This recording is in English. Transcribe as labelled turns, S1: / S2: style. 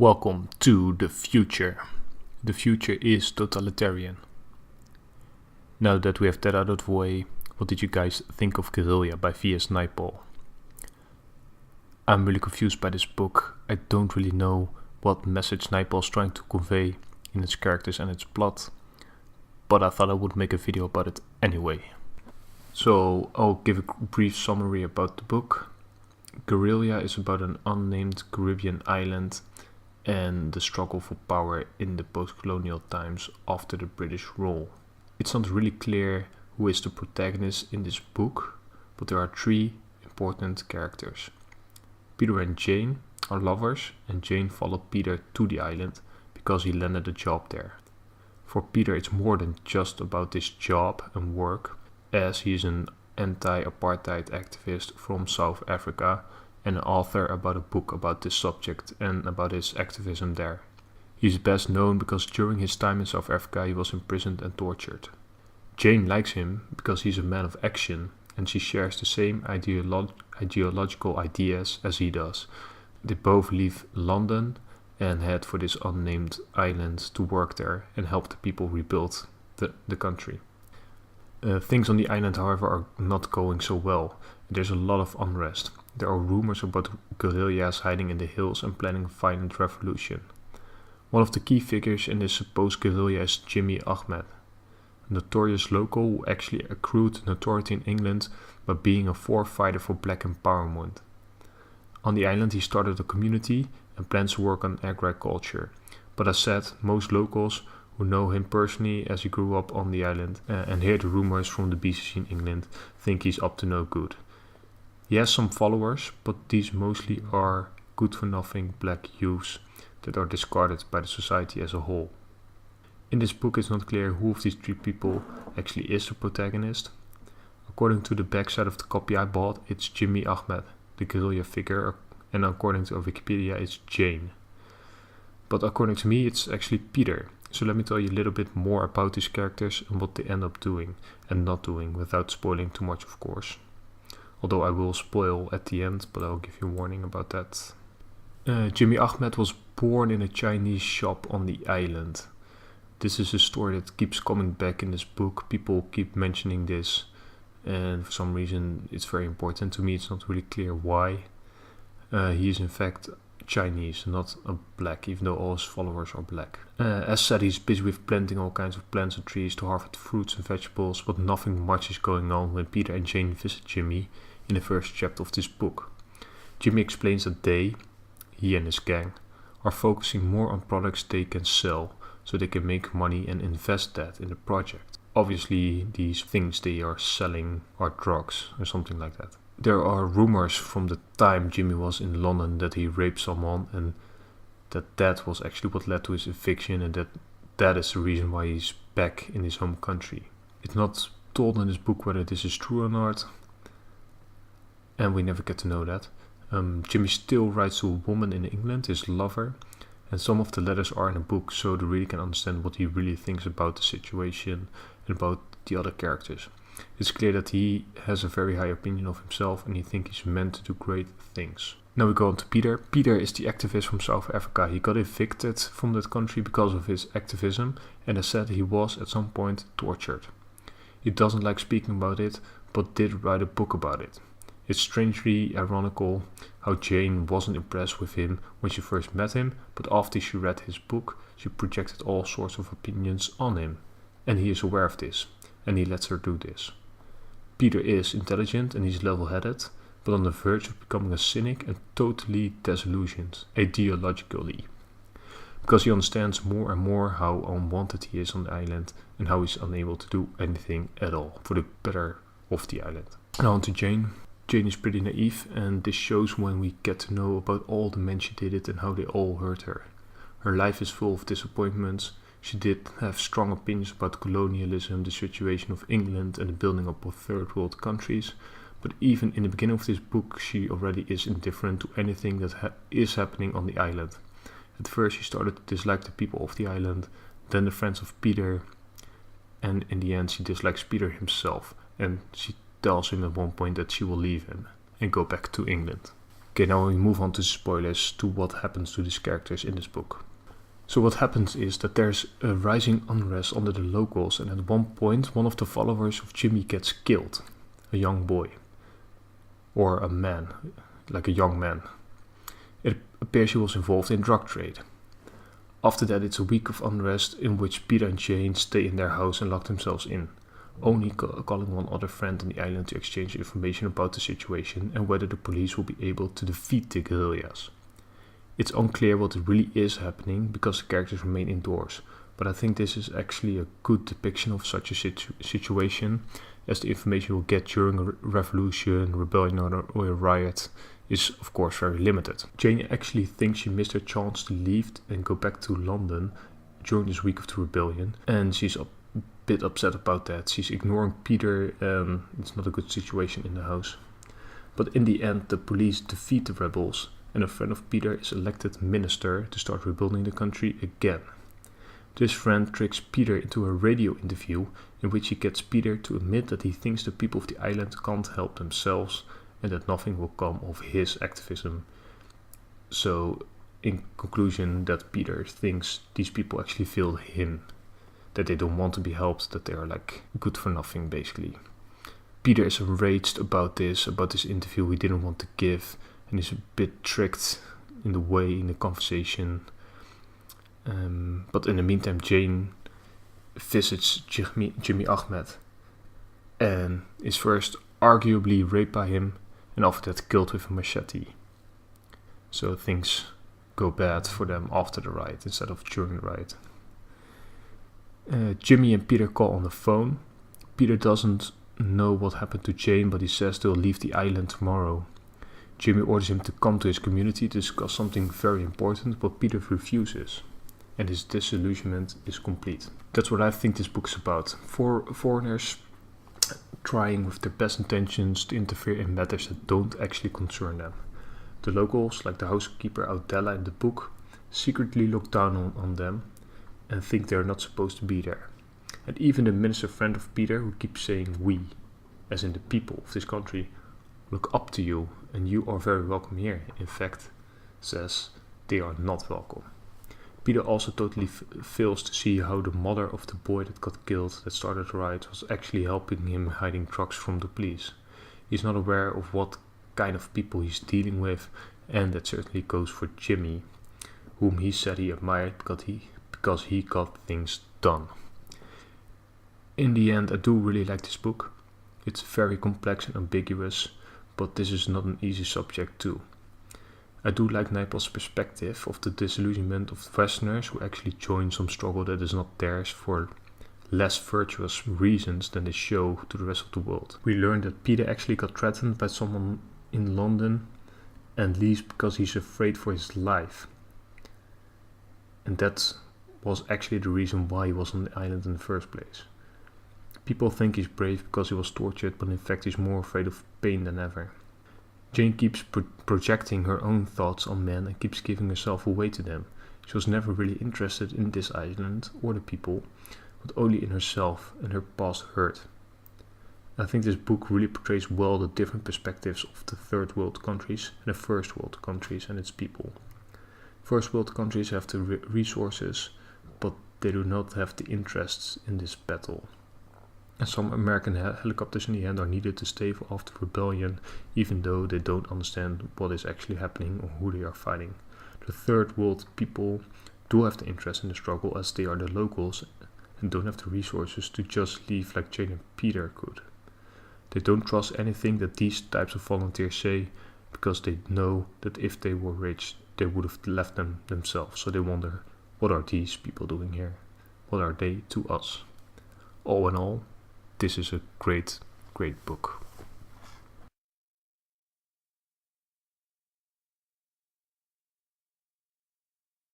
S1: Welcome to the future. The future is totalitarian. Now that we have that out of the way, what did you guys think of Guerrilla by V.S. Naipaul? I'm really confused by this book. I don't really know what message Naipaul is trying to convey in its characters and its plot, but I thought I would make a video about it anyway. So I'll give a brief summary about the book. Guerrilla is about an unnamed Caribbean island and the struggle for power in the post-colonial times after the British rule. It's not really clear who is the protagonist in this book, but there are three important characters. Peter and Jane are lovers, and Jane followed Peter to the island because he landed a job there. For Peter, it's more than just about this job and work, as he is an anti-apartheid activist from South Africa and an author about a book about this subject and about his activism there. He is best known because during his time in South Africa he was imprisoned and tortured. Jane likes him because he's a man of action and she shares the same ideological ideas as he does. They both leave London and head for this unnamed island to work there and help the people rebuild the country. Things on the island, however, are not going so well. There's a lot of unrest. There are rumors about guerrillas hiding in the hills and planning a violent revolution. One of the key figures in this supposed guerrilla is Jimmy Ahmed, a notorious local who actually accrued notoriety in England by being a forefighter for black empowerment. On the island he started a community and plans to work on agriculture, but as said, most locals who know him personally as he grew up on the island and hear the rumors from the BCC in England think he's up to no good. He has some followers, but these mostly are good-for-nothing black youths that are discarded by the society as a whole. In this book it's not clear who of these three people actually is the protagonist. According to the backside of the copy I bought, it's Jimmy Ahmed, the guerrilla figure, and according to Wikipedia it's Jane. But according to me it's actually Peter. So let me tell you a little bit more about these characters and what they end up doing and not doing without spoiling too much, of course. Although I will spoil at the end, but I'll give you a warning about that. Jimmy Ahmed was born in a Chinese shop on the island. This is a story that keeps coming back in this book. People keep mentioning this and for some reason it's very important to me. It's not really clear why. He is in fact Chinese, not a black, even though all his followers are black. As said, he's busy with planting all kinds of plants and trees to harvest fruits and vegetables, but nothing much is going on when Peter and Jane visit Jimmy in the first chapter of this book. Jimmy explains that he and his gang, are focusing more on products they can sell, so they can make money and invest that in the project. Obviously, these things they are selling are drugs or something like that. There are rumors from the time Jimmy was in London that he raped someone and that was actually what led to his eviction and that is the reason why he's back in his home country. It's not told in this book whether this is true or not, and we never get to know that. Jimmy still writes to a woman in England, his lover, and some of the letters are in a book so the reader can understand what he really thinks about the situation and about the other characters. It's clear that he has a very high opinion of himself and he thinks he's meant to do great things. Now we go on to Peter. Peter is the activist from South Africa. He got evicted from that country because of his activism and as said he was at some point tortured. He doesn't like speaking about it but did write a book about it. It's strangely ironical how Jane wasn't impressed with him when she first met him, but after she read his book she projected all sorts of opinions on him. And he is aware of this, and he lets her do this. Peter is intelligent and he's level-headed, but on the verge of becoming a cynic and totally disillusioned, ideologically. Because he understands more and more how unwanted he is on the island and how he's unable to do anything at all for the better of the island. Now on to Jane. Jane is pretty naive and this shows when we get to know about all the men she dated and how they all hurt her. Her life is full of disappointments. She did have strong opinions about colonialism, the situation of England and the building up of third world countries, but even in the beginning of this book she already is indifferent to anything that is happening on the island. At first she started to dislike the people of the island, then the friends of Peter, and in the end she dislikes Peter himself and she tells him at one point that she will leave him and go back to England. Okay, now we move on to spoilers to what happens to these characters in this book. So what happens is that there's a rising unrest under the locals, and at one point one of the followers of Jimmy gets killed. A young boy. Or a man. Like a young man. It appears he was involved in drug trade. After that it's a week of unrest in which Peter and Jane stay in their house and lock themselves in, only calling one other friend on the island to exchange information about the situation and whether the police will be able to defeat the guerrillas. It's unclear what really is happening because the characters remain indoors, but I think this is actually a good depiction of such a situation, as the information we'll get during a revolution, rebellion or a riot is of course very limited. Jane actually thinks she missed her chance to leave and go back to London during this week of the rebellion, and she's a bit upset about that. She's ignoring Peter, it's not a good situation in the house. But in the end the police defeat the rebels, and a friend of Peter is elected minister to start rebuilding the country again. This friend tricks Peter into a radio interview in which he gets Peter to admit that he thinks the people of the island can't help themselves and that nothing will come of his activism. So, in conclusion, that Peter thinks these people actually feel him, that they don't want to be helped, that they are like good for nothing basically. Peter is enraged about this interview he didn't want to give, and is a bit tricked in the conversation. But in the meantime, Jane visits Jimmy Ahmed and is first arguably raped by him and after that killed with a machete. So things go bad for them after the riot instead of during the riot. Jimmy and Peter call on the phone. Peter doesn't know what happened to Jane, but he says they'll leave the island tomorrow. Jimmy orders him to come to his community to discuss something very important, but Peter refuses, and his disillusionment is complete. That's what I think this book is about. Foreigners trying with their best intentions to interfere in matters that don't actually concern them. The locals, like the housekeeper Audella in the book, secretly look down on them and think they're not supposed to be there. And even the minister friend of Peter, who keeps saying we, as in the people of this country, look up to you and you are very welcome here, in fact, says they are not welcome. Peter also totally fails to see how the mother of the boy that got killed, that started the riot, was actually helping him hiding drugs from the police. He's not aware of what kind of people he's dealing with, and that certainly goes for Jimmy, whom he said he admired because he got things done. In the end, I do really like this book. It's very complex and ambiguous, but this is not an easy subject too. I do like Naipaul's perspective of the disillusionment of Westerners who actually join some struggle that is not theirs for less virtuous reasons than they show to the rest of the world. We learned that Peter actually got threatened by someone in London and leaves because he's afraid for his life. And that was actually the reason why he was on the island in the first place. People think he's brave because he was tortured, but in fact he's more afraid of pain than ever. Jane keeps projecting her own thoughts on men and keeps giving herself away to them. She was never really interested in this island or the people, but only in herself and her past hurt. I think this book really portrays well the different perspectives of the third world countries and the first world countries and its people. First world countries have the resources, but they do not have the interests in this battle. And some American helicopters in the end are needed to stave off the rebellion, even though they don't understand what is actually happening or who they are fighting. The third world people do have the interest in the struggle, as they are the locals and don't have the resources to just leave like Jane and Peter could. They don't trust anything that these types of volunteers say, because they know that if they were rich, they would have left them themselves. So they wonder, what are these people doing here? What are they to us? All in all, this is a great, great book.